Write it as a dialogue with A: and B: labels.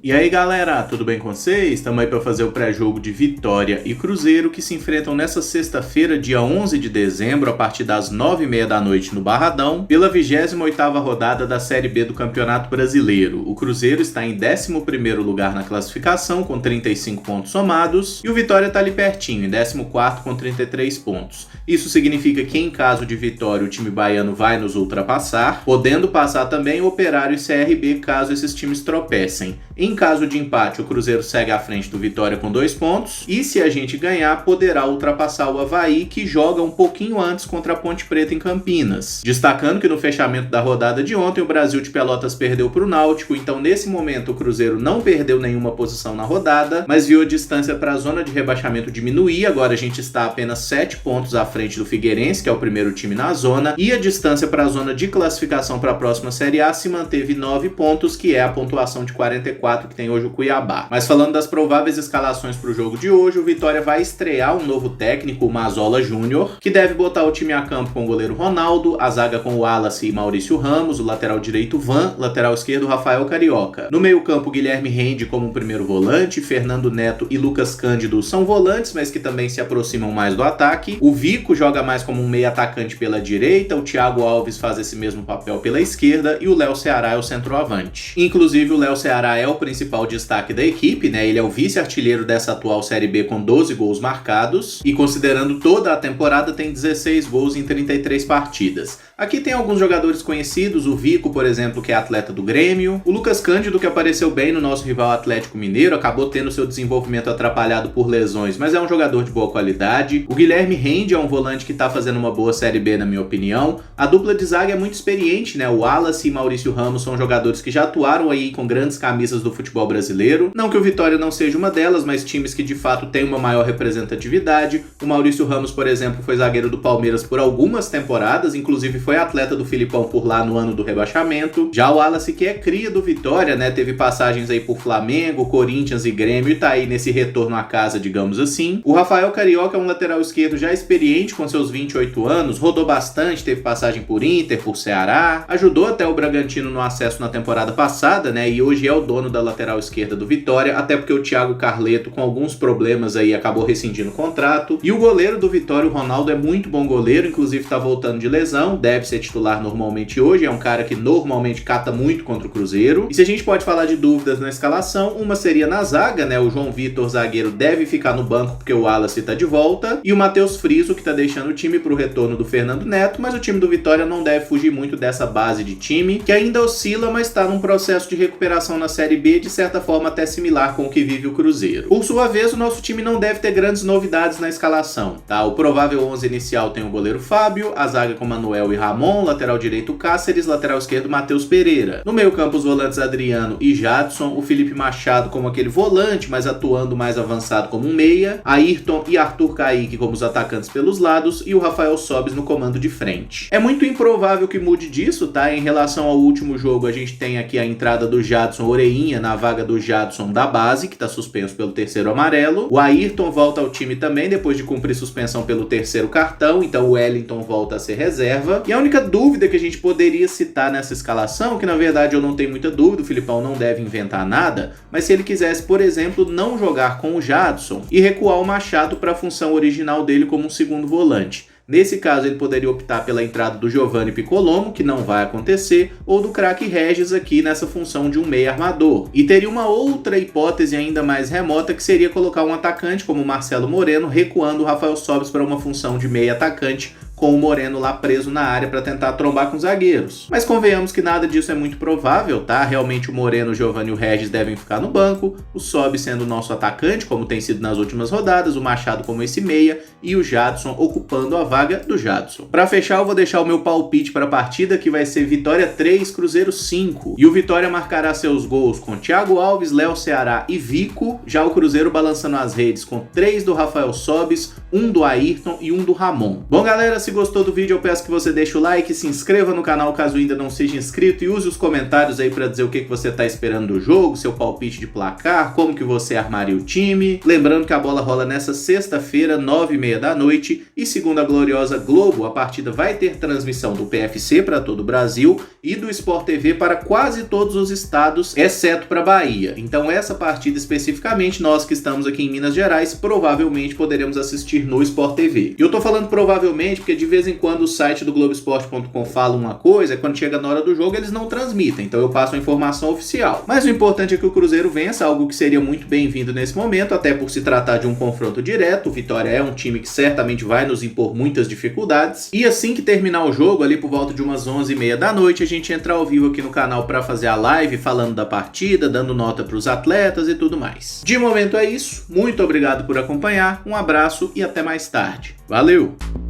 A: E aí galera, tudo bem com vocês? Estamos aí para fazer o pré-jogo de Vitória e Cruzeiro que se enfrentam nessa sexta-feira, dia 11 de dezembro, a partir das 9h30 da noite no Barradão, pela 28ª rodada da Série B do Campeonato Brasileiro. O Cruzeiro está em 11º lugar na classificação com 35 pontos somados e o Vitória está ali pertinho, em 14º com 33 pontos. Isso significa que em caso de vitória o time baiano vai nos ultrapassar, podendo passar também o Operário e CRB caso esses times tropecem. Em caso de empate, o Cruzeiro segue à frente do Vitória com 2 pontos e se a gente ganhar, poderá ultrapassar o Avaí, que joga um pouquinho antes contra a Ponte Preta em Campinas. Destacando que no fechamento da rodada de ontem, o Brasil de Pelotas perdeu para o Náutico, então nesse momento o Cruzeiro não perdeu nenhuma posição na rodada, mas viu a distância para a zona de rebaixamento diminuir. Agora a gente está apenas 7 pontos à frente do Figueirense, que é o primeiro time na zona, e a distância para a zona de classificação para a próxima Série A se manteve 9 pontos, que é a pontuação de 44 que tem hoje o Cuiabá. Mas falando das prováveis escalações para o jogo de hoje, o Vitória vai estrear um novo técnico, o Mazzola Júnior, que deve botar o time a campo com o goleiro Ronaldo, a zaga com o Wallace e Maurício Ramos, o lateral direito Van, lateral esquerdo Rafael Carioca. No meio campo, Guilherme Rende como primeiro volante, Fernando Neto e Lucas Cândido são volantes, mas que também se aproximam mais do ataque. O Vico joga mais como um meio atacante pela direita, o Thiago Alves faz esse mesmo papel pela esquerda e o Léo Ceará é o centroavante. Inclusive o Léo Ceará é o principal destaque da equipe, né? Ele é o vice-artilheiro dessa atual Série B com 12 gols marcados e considerando toda a temporada tem 16 gols em 33 partidas. Aqui tem alguns jogadores conhecidos, o Vico, por exemplo, que é atleta do Grêmio, o Lucas Cândido, que apareceu bem no nosso rival Atlético Mineiro, acabou tendo seu desenvolvimento atrapalhado por lesões, mas é um jogador de boa qualidade. O Guilherme Rende é um volante que tá fazendo uma boa Série B, na minha opinião. A dupla de zaga é muito experiente, né? O Wallace e Maurício Ramos são jogadores que já atuaram aí com grandes camisas do futebol brasileiro. Não que o Vitória não seja uma delas, mas times que de fato têm uma maior representatividade. O Maurício Ramos, por exemplo, foi zagueiro do Palmeiras por algumas temporadas, inclusive foi atleta do Filipão por lá no ano do rebaixamento. Já o Wallace, que é cria do Vitória, né? Teve passagens aí por Flamengo, Corinthians e Grêmio e tá aí nesse retorno à casa, digamos assim. O Rafael Carioca é um lateral esquerdo já experiente com seus 28 anos, rodou bastante, teve passagem por Inter, por Ceará, ajudou até o Bragantino no acesso na temporada passada, né? E hoje é o dono da lateral esquerda do Vitória, até porque o Thiago Carleto, com alguns problemas aí, acabou rescindindo o contrato. E o goleiro do Vitória, o Ronaldo, é muito bom goleiro, inclusive tá voltando de lesão, deve ser titular normalmente hoje, é um cara que normalmente cata muito contra o Cruzeiro. E se a gente pode falar de dúvidas na escalação, uma seria na zaga, né? O João Vitor, zagueiro, deve ficar no banco porque o Wallace tá de volta, e o Matheus Friso, que tá deixando o time pro retorno do Fernando Neto, mas o time do Vitória não deve fugir muito dessa base de time, que ainda oscila, mas tá num processo de recuperação na Série B, de certa forma até similar com o que vive o Cruzeiro. Por sua vez, o nosso time não deve ter grandes novidades na escalação, tá? O provável 11 inicial tem o goleiro Fábio, a zaga com Manuel e Ramon, lateral direito Cáceres, lateral esquerdo Matheus Pereira. No meio campo, os volantes Adriano e Jadson, o Felipe Machado como aquele volante, mas atuando mais avançado como um meia, Ayrton e Arthur Kaique como os atacantes pelos lados e o Rafael Sobis no comando de frente. É muito improvável que mude disso, tá? Em relação ao último jogo, a gente tem aqui a entrada do Jadson Oreinha na vaga do Jadson da base, que tá suspenso pelo terceiro amarelo. O Ayrton volta ao time também depois de cumprir suspensão pelo terceiro cartão, então o Wellington volta a ser reserva. E a única dúvida que a gente poderia citar nessa escalação, que na verdade eu não tenho muita dúvida, o Filipão não deve inventar nada, mas se ele quisesse, por exemplo, não jogar com o Jadson e recuar o Machado para a função original dele como um segundo volante. Nesse caso, ele poderia optar pela entrada do Giovanni Piccolomo, que não vai acontecer, ou do craque Regis aqui nessa função de um meia armador. E teria uma outra hipótese ainda mais remota, que seria colocar um atacante como o Marcelo Moreno, recuando o Rafael Sobis para uma função de meia atacante, com o Moreno lá preso na área para tentar trombar com os zagueiros. Mas convenhamos que nada disso é muito provável, tá? Realmente o Moreno, o Giovanni e o Regis devem ficar no banco, o Sobis sendo o nosso atacante, como tem sido nas últimas rodadas, o Machado como esse meia e o Jadson ocupando a vaga do Jadson. Para fechar, eu vou deixar o meu palpite para a partida, que vai ser Vitória 3, Cruzeiro 5. E o Vitória marcará seus gols com Thiago Alves, Léo Ceará e Vico, já o Cruzeiro balançando as redes com 3 do Rafael Sobis, 1 do Ayrton e 1 do Ramon. Bom, galera, se gostou do vídeo, eu peço que você deixe o like, se inscreva no canal caso ainda não seja inscrito e use os comentários aí para dizer o que você está esperando do jogo, seu palpite de placar, como que você armaria o time. Lembrando que a bola rola nessa sexta-feira, 9h30 da noite, e segundo a gloriosa Globo, a partida vai ter transmissão do PFC para todo o Brasil e do Sport TV para quase todos os estados, exceto para Bahia. Então essa partida especificamente, nós que estamos aqui em Minas Gerais, provavelmente poderemos assistir no Sport TV. E eu tô falando provavelmente porque de vez em quando o site do Globoesporte.com fala uma coisa, quando chega na hora do jogo eles não transmitem, então eu passo a informação oficial. Mas o importante é que o Cruzeiro vença, algo que seria muito bem-vindo nesse momento, até por se tratar de um confronto direto. O Vitória é um time que certamente vai nos impor muitas dificuldades. E assim que terminar o jogo, ali por volta de umas 11h30 da noite, a gente entra ao vivo aqui no canal para fazer a live falando da partida, dando nota para os atletas e tudo mais. De momento é isso, muito obrigado por acompanhar, um abraço e até mais tarde. Valeu!